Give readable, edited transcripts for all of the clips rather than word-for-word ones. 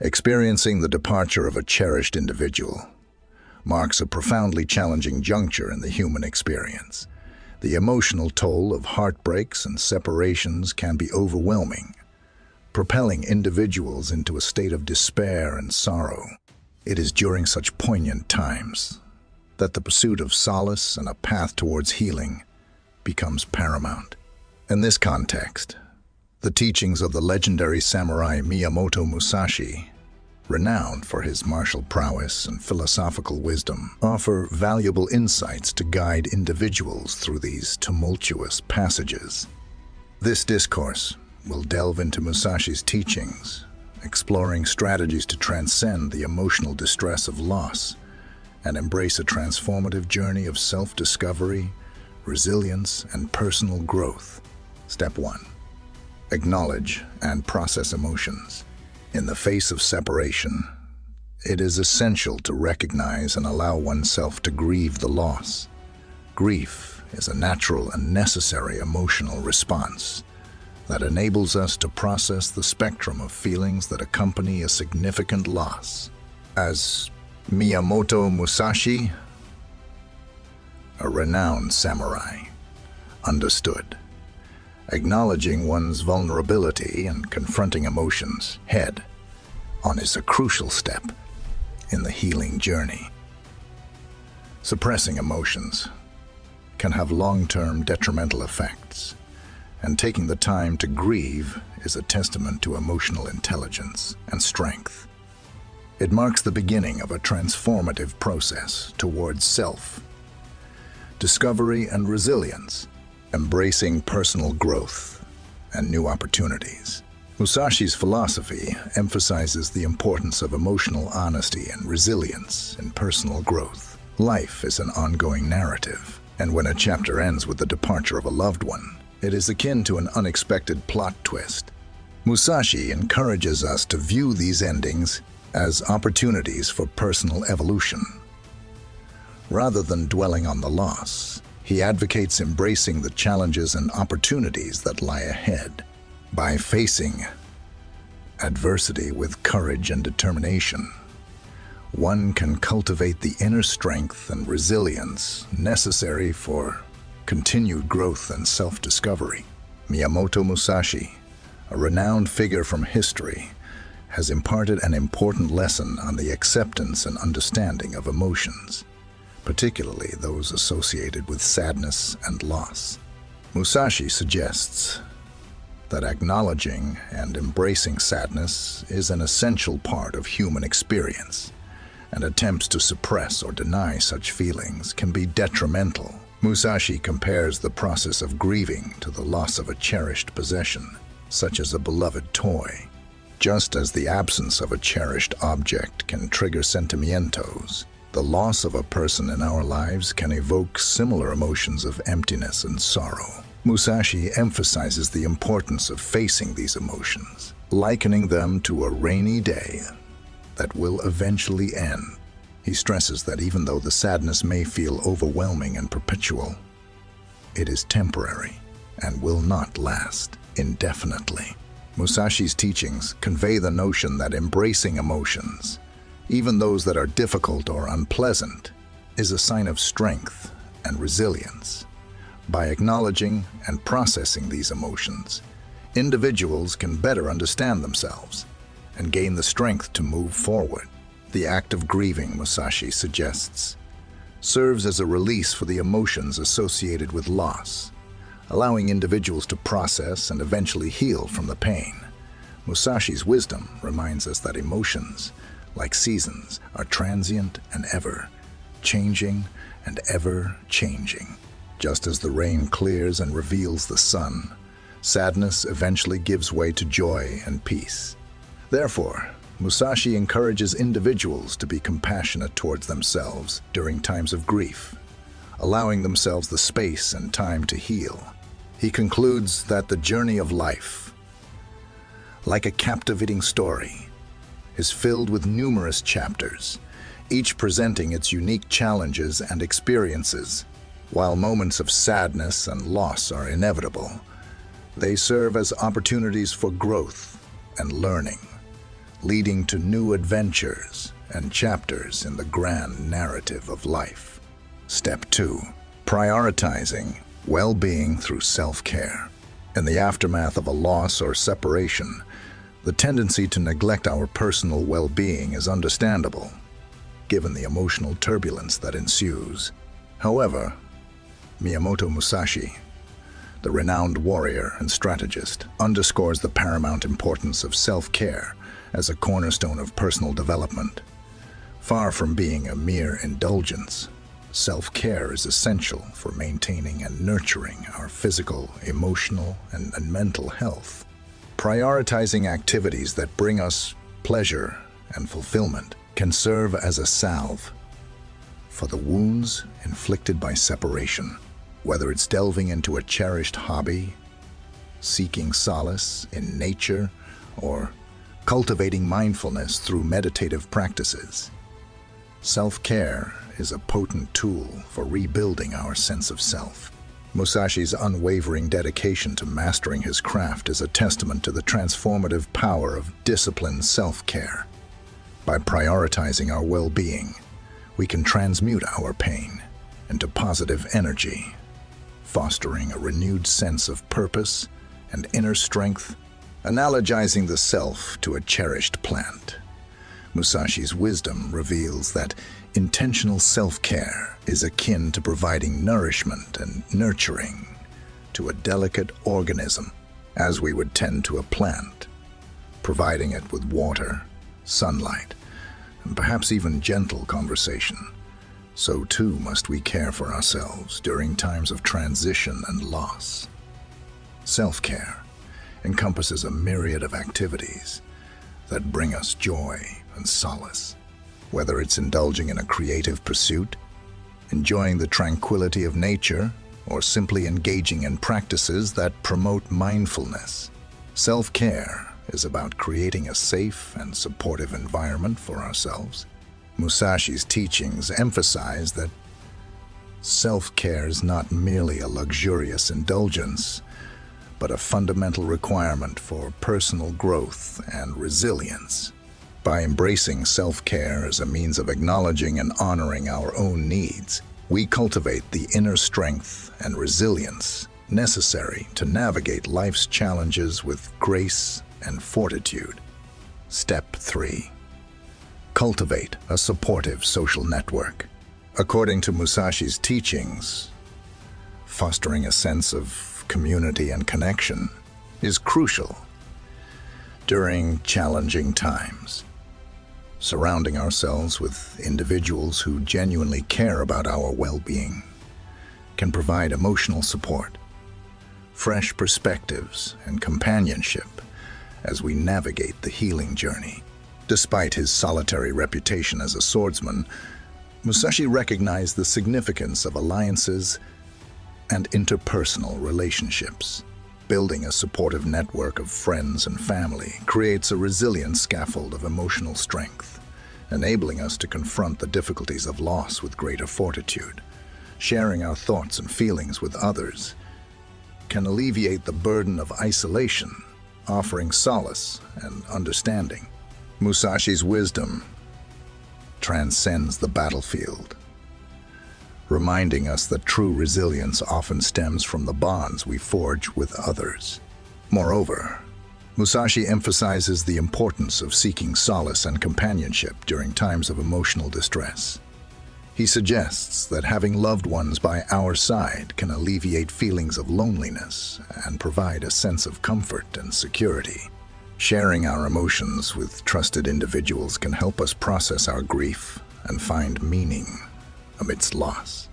Experiencing the departure of a cherished individual marks a profoundly challenging juncture in the human experience. The emotional toll of heartbreaks and separations can be overwhelming, propelling individuals into a state of despair and sorrow. It is during such poignant times that the pursuit of solace and a path towards healing becomes paramount. In this context, the teachings of the legendary samurai Miyamoto Musashi, renowned for his martial prowess and philosophical wisdom, offer valuable insights to guide individuals through these tumultuous passages. This discourse will delve into Musashi's teachings, exploring strategies to transcend the emotional distress of loss and embrace a transformative journey of self-discovery, resilience, and personal growth. Step 1. Acknowledge and process emotions. In the face of separation, it is essential to recognize and allow oneself to grieve the loss. Grief is a natural and necessary emotional response that enables us to process the spectrum of feelings that accompany a significant loss. As Miyamoto Musashi, a renowned samurai, understood, acknowledging one's vulnerability and confronting emotions head-on is a crucial step in the healing journey. Suppressing emotions can have long-term detrimental effects, and taking the time to grieve is a testament to emotional intelligence and strength. It marks the beginning of a transformative process towards self-discovery and resilience, embracing personal growth and new opportunities. Musashi's philosophy emphasizes the importance of emotional honesty and resilience in personal growth. Life is an ongoing narrative, and when a chapter ends with the departure of a loved one, it is akin to an unexpected plot twist. Musashi encourages us to view these endings as opportunities for personal evolution. Rather than dwelling on the loss, he advocates embracing the challenges and opportunities that lie ahead. By facing adversity with courage and determination, one can cultivate the inner strength and resilience necessary for continued growth and self-discovery. Miyamoto Musashi, a renowned figure from history, has imparted an important lesson on the acceptance and understanding of emotions, particularly those associated with sadness and loss. Musashi suggests that acknowledging and embracing sadness is an essential part of human experience, and attempts to suppress or deny such feelings can be detrimental. Musashi compares the process of grieving to the loss of a cherished possession, such as a beloved toy. Just as the absence of a cherished object can trigger sentimientos, the loss of a person in our lives can evoke similar emotions of emptiness and sorrow. Musashi emphasizes the importance of facing these emotions, likening them to a rainy day that will eventually end. He stresses that even though the sadness may feel overwhelming and perpetual, it is temporary and will not last indefinitely. Musashi's teachings convey the notion that embracing emotions, even those that are difficult or unpleasant, is a sign of strength and resilience. By acknowledging and processing these emotions, individuals can better understand themselves and gain the strength to move forward. The act of grieving, Musashi suggests, serves as a release for the emotions associated with loss, allowing individuals to process and eventually heal from the pain. Musashi's wisdom reminds us that emotions, like seasons, are transient and ever-changing and ever-changing. Just as the rain clears and reveals the sun, sadness eventually gives way to joy and peace. Therefore, Musashi encourages individuals to be compassionate towards themselves during times of grief, allowing themselves the space and time to heal. He concludes that the journey of life, like a captivating story, is filled with numerous chapters, each presenting its unique challenges and experiences. While moments of sadness and loss are inevitable, they serve as opportunities for growth and learning. leading to new adventures and chapters in the grand narrative of life. Step 2. Prioritizing well-being through self-care. In the aftermath of a loss or separation, the tendency to neglect our personal well-being is understandable, given the emotional turbulence that ensues. However, Miyamoto Musashi, the renowned warrior and strategist, underscores the paramount importance of self-care as a cornerstone of personal development. Far from being a mere indulgence, self-care is essential for maintaining and nurturing our physical, emotional, and mental health. Prioritizing activities that bring us pleasure and fulfillment can serve as a salve for the wounds inflicted by separation. Whether it's delving into a cherished hobby, seeking solace in nature, or cultivating mindfulness through meditative practices, self-care is a potent tool for rebuilding our sense of self. Musashi's unwavering dedication to mastering his craft is a testament to the transformative power of disciplined self-care. By prioritizing our well-being, we can transmute our pain into positive energy, fostering a renewed sense of purpose and inner strength. Analogizing the self to a cherished plant, Musashi's wisdom reveals that intentional self-care is akin to providing nourishment and nurturing to a delicate organism, as we would tend to a plant, providing it with water, sunlight, and perhaps even gentle conversation. So too must we care for ourselves during times of transition and loss. Self-care encompasses a myriad of activities that bring us joy and solace. Whether it's indulging in a creative pursuit, enjoying the tranquility of nature, or simply engaging in practices that promote mindfulness, self-care is about creating a safe and supportive environment for ourselves. Musashi's teachings emphasize that self-care is not merely a luxurious indulgence, but a fundamental requirement for personal growth and resilience. By embracing self-care as a means of acknowledging and honoring our own needs, we cultivate the inner strength and resilience necessary to navigate life's challenges with grace and fortitude. Step 3. Cultivate a supportive social network. According to Musashi's teachings, fostering a sense of community and connection is crucial during challenging times. Surrounding ourselves with individuals who genuinely care about our well-being can provide emotional support, fresh perspectives, and companionship as we navigate the healing journey. Despite his solitary reputation as a swordsman, Musashi recognized the significance of alliances and interpersonal relationships. Building a supportive network of friends and family creates a resilient scaffold of emotional strength, enabling us to confront the difficulties of loss with greater fortitude. Sharing our thoughts and feelings with others can alleviate the burden of isolation, offering solace and understanding. Musashi's wisdom transcends the battlefield, reminding us that true resilience often stems from the bonds we forge with others. Moreover, Musashi emphasizes the importance of seeking solace and companionship during times of emotional distress. He suggests that having loved ones by our side can alleviate feelings of loneliness and provide a sense of comfort and security. Sharing our emotions with trusted individuals can help us process our grief and find meaning amidst loss.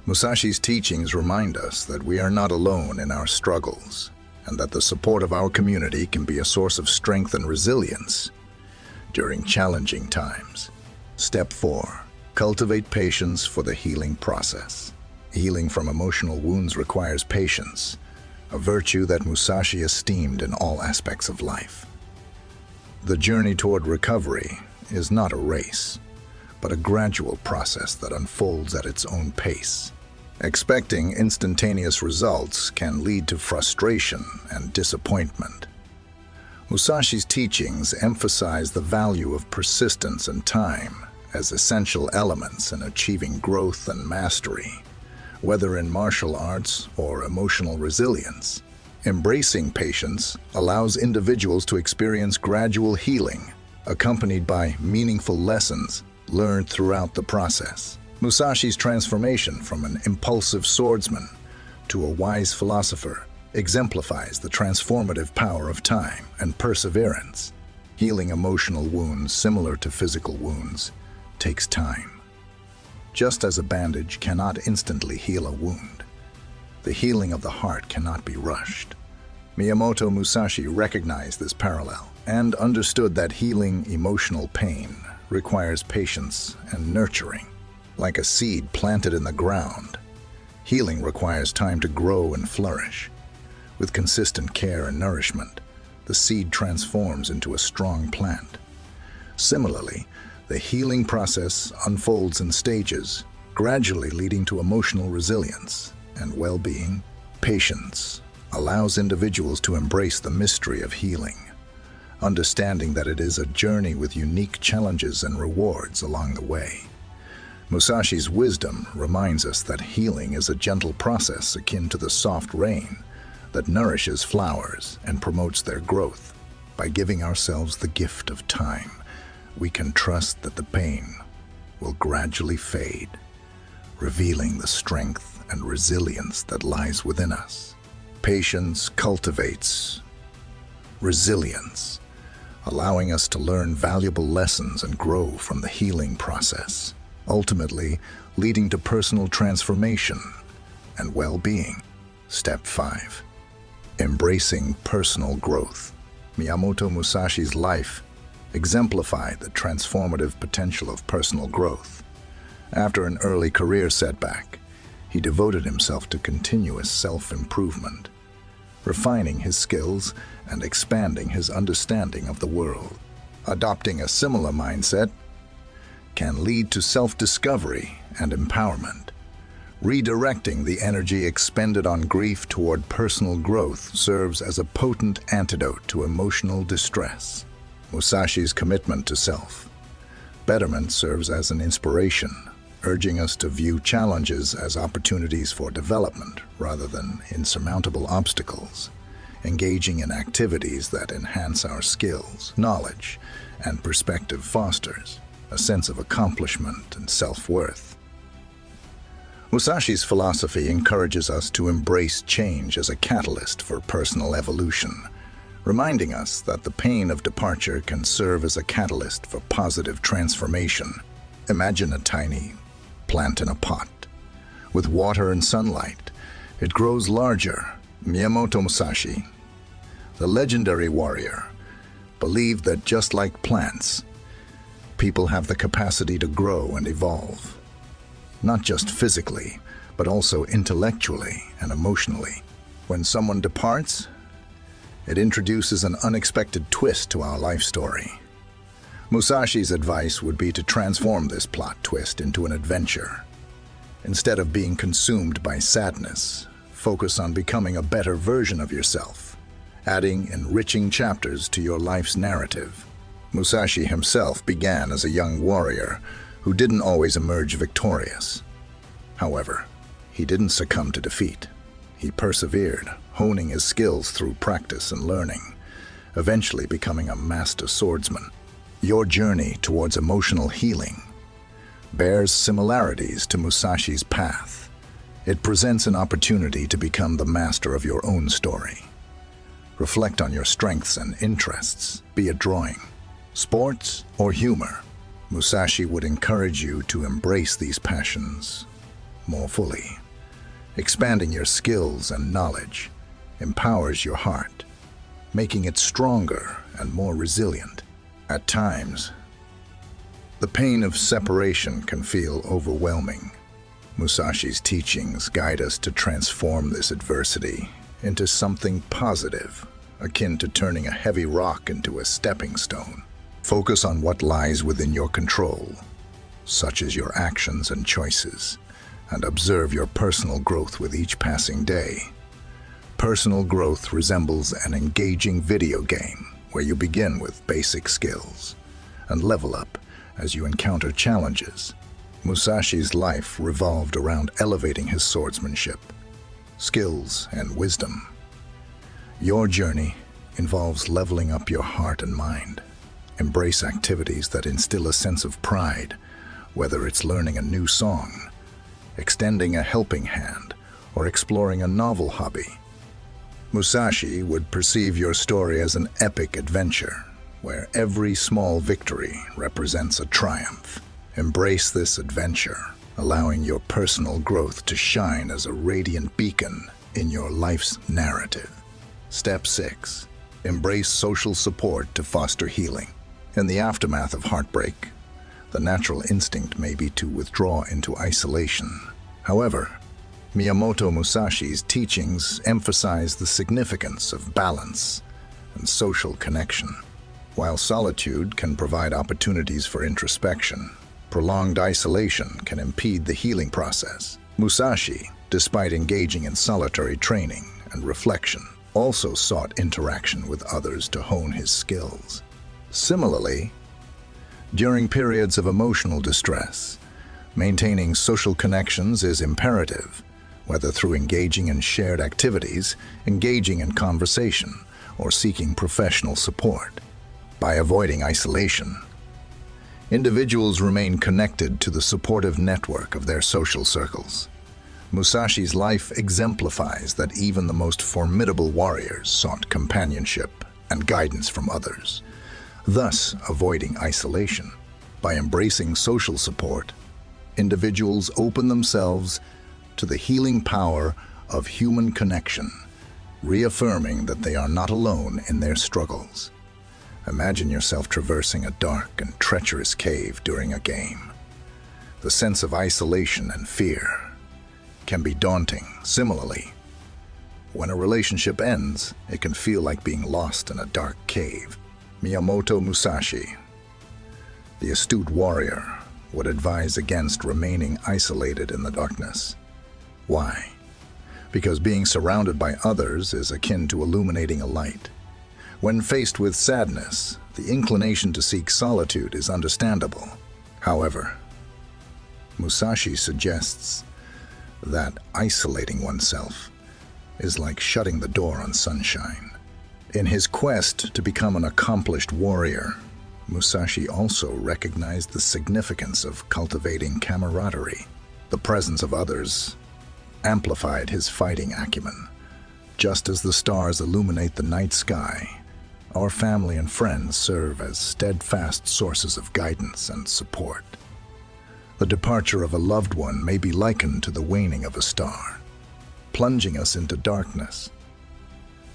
Musashi's teachings remind us that we are not alone in our struggles, and that the support of our community can be a source of strength and resilience during challenging times. Step 4. Cultivate patience for the healing process. Healing from emotional wounds requires patience, a virtue that Musashi esteemed in all aspects of life. The journey toward recovery is not a race, but a gradual process that unfolds at its own pace. Expecting instantaneous results can lead to frustration and disappointment, Musashi's teachings emphasize the value of persistence and time as essential elements in achieving growth and mastery, whether in martial arts or emotional resilience. Embracing patience allows individuals to experience gradual healing, accompanied by meaningful lessons learned throughout the process. Musashi's transformation from an impulsive swordsman to a wise philosopher exemplifies the transformative power of time and perseverance. Healing emotional wounds similar to physical wounds takes time. Just as a bandage cannot instantly heal a wound, the healing of the heart cannot be rushed. Miyamoto Musashi recognized this parallel and understood that healing emotional pain requires patience and nurturing. Like a seed planted in the ground, healing requires time to grow and flourish. With consistent care and nourishment, the seed transforms into a strong plant. Similarly, the healing process unfolds in stages, gradually leading to emotional resilience and well-being. Patience allows individuals to embrace the mystery of healing, understanding that it is a journey with unique challenges and rewards along the way. Musashi's wisdom reminds us that healing is a gentle process akin to the soft rain that nourishes flowers and promotes their growth. By giving ourselves the gift of time, we can trust that the pain will gradually fade, revealing the strength and resilience that lies within us. Patience cultivates resilience, allowing us to learn valuable lessons and grow from the healing process, ultimately leading to personal transformation and well-being. Step 5. Embracing personal growth. Miyamoto Musashi's life exemplified the transformative potential of personal growth. After an early career setback, he devoted himself to continuous self-improvement, refining his skills and expanding his understanding of the world. Adopting a similar mindset can lead to self-discovery and empowerment. Redirecting the energy expended on grief toward personal growth serves as a potent antidote to emotional distress. Musashi's commitment to self-betterment serves as an inspiration, urging us to view challenges as opportunities for development rather than insurmountable obstacles. Engaging in activities that enhance our skills, knowledge, and perspective fosters a sense of accomplishment and self-worth. Musashi's philosophy encourages us to embrace change as a catalyst for personal evolution, reminding us that the pain of departure can serve as a catalyst for positive transformation. Imagine a tiny plant in a pot. With water and sunlight, it grows larger. Miyamoto Musashi, the legendary warrior, believed that just like plants, people have the capacity to grow and evolve, not just physically, but also intellectually and emotionally. When someone departs, it introduces an unexpected twist to our life story. Musashi's advice would be to transform this plot twist into an adventure. Instead of being consumed by sadness, focus on becoming a better version of yourself, adding enriching chapters to your life's narrative. Musashi himself began as a young warrior who didn't always emerge victorious. However, he didn't succumb to defeat. He persevered, honing his skills through practice and learning, eventually becoming a master swordsman. Your journey towards emotional healing bears similarities to Musashi's path. It presents an opportunity to become the master of your own story. Reflect on your strengths and interests, be it drawing, sports, or humor. Musashi would encourage you to embrace these passions more fully. Expanding your skills and knowledge empowers your heart, making it stronger and more resilient. At times, the pain of separation can feel overwhelming. Musashi's teachings guide us to transform this adversity into something positive, akin to turning a heavy rock into a stepping stone. Focus on what lies within your control, such as your actions and choices, and observe your personal growth with each passing day. Personal growth resembles an engaging video game where you begin with basic skills and level up as you encounter challenges. Musashi's life revolved around elevating his swordsmanship, skills, and wisdom. Your journey involves leveling up your heart and mind. Embrace activities that instill a sense of pride, whether it's learning a new song, extending a helping hand, or exploring a novel hobby. Musashi would perceive your story as an epic adventure, where every small victory represents a triumph. Embrace this adventure, allowing your personal growth to shine as a radiant beacon in your life's narrative. Step 6. Embrace social support to foster healing. In the aftermath of heartbreak, the natural instinct may be to withdraw into isolation. However, Miyamoto Musashi's teachings emphasize the significance of balance and social connection. While solitude can provide opportunities for introspection, prolonged isolation can impede the healing process. Musashi, despite engaging in solitary training and reflection, also sought interaction with others to hone his skills. Similarly, during periods of emotional distress, maintaining social connections is imperative, whether through engaging in shared activities, engaging in conversation, or seeking professional support. By avoiding isolation, individuals remain connected to the supportive network of their social circles. Musashi's life exemplifies that even the most formidable warriors sought companionship and guidance from others, thus avoiding isolation. By embracing social support, individuals open themselves to the healing power of human connection, reaffirming that they are not alone in their struggles. Imagine yourself traversing a dark and treacherous cave during a game. The sense of isolation and fear can be daunting. Similarly, when a relationship ends, it can feel like being lost in a dark cave. Miyamoto Musashi, the astute warrior, would advise against remaining isolated in the darkness. Why? Because being surrounded by others is akin to illuminating a light. When faced with sadness, the inclination to seek solitude is understandable. However, Musashi suggests that isolating oneself is like shutting the door on sunshine. In his quest to become an accomplished warrior, Musashi also recognized the significance of cultivating camaraderie. The presence of others amplified his fighting acumen. Just as the stars illuminate the night sky, our family and friends serve as steadfast sources of guidance and support. The departure of a loved one may be likened to the waning of a star, plunging us into darkness.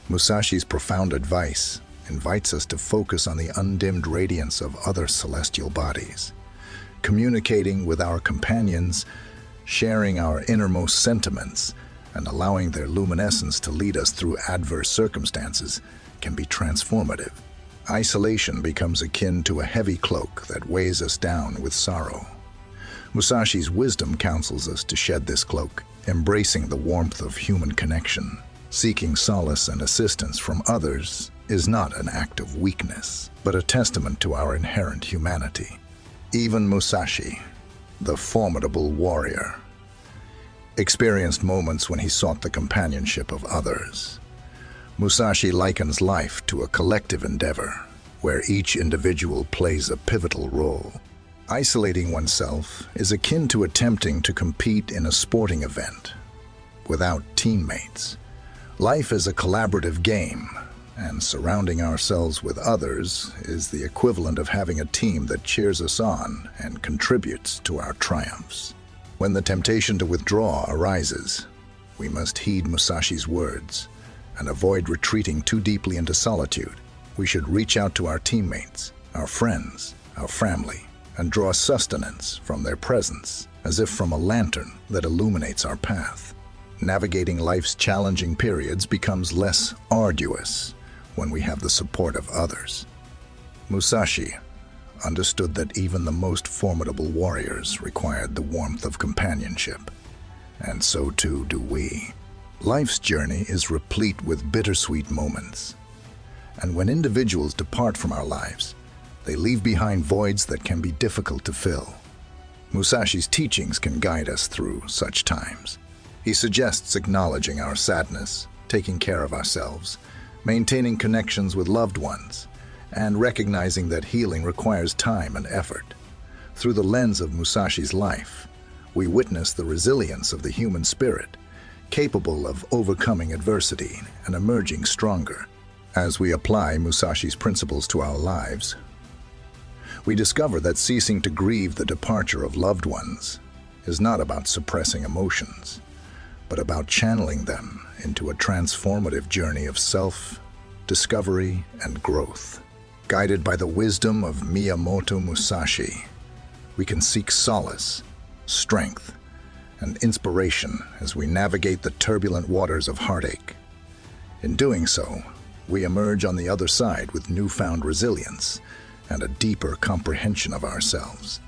Musashi's profound advice invites us to focus on the undimmed radiance of other celestial bodies, communicating with our companions, sharing our innermost sentiments, and allowing their luminescence to lead us through adverse circumstances can be transformative. Isolation becomes akin to a heavy cloak that weighs us down with sorrow. Musashi's wisdom counsels us to shed this cloak, embracing the warmth of human connection. Seeking solace and assistance from others is not an act of weakness, but a testament to our inherent humanity. Even Musashi, the formidable warrior, experienced moments when he sought the companionship of others. Musashi likens life to a collective endeavor, where each individual plays a pivotal role. Isolating oneself is akin to attempting to compete in a sporting event without teammates. Life is a collaborative game, and surrounding ourselves with others is the equivalent of having a team that cheers us on and contributes to our triumphs. When the temptation to withdraw arises, we must heed Musashi's words and avoid retreating too deeply into solitude. We should reach out to our teammates, our friends, our family, and draw sustenance from their presence, as if from a lantern that illuminates our path. Navigating life's challenging periods becomes less arduous when we have the support of others. Musashi understood that even the most formidable warriors required the warmth of companionship, and so too do we. Life's journey is replete with bittersweet moments, And when individuals depart from our lives, they leave behind voids that can be difficult to fill. Musashi's teachings can guide us through such times. He suggests acknowledging our sadness, taking care of ourselves, maintaining connections with loved ones, and recognizing that healing requires time and effort. Through the lens of Musashi's life, we witness the resilience of the human spirit, capable of overcoming adversity and emerging stronger. As we apply Musashi's principles to our lives, we discover that ceasing to grieve the departure of loved ones is not about suppressing emotions, but about channeling them into a transformative journey of self-discovery and growth. Guided by the wisdom of Miyamoto Musashi, we can seek solace, strength, and inspiration as we navigate the turbulent waters of heartache. In doing so, we emerge on the other side with newfound resilience and a deeper comprehension of ourselves.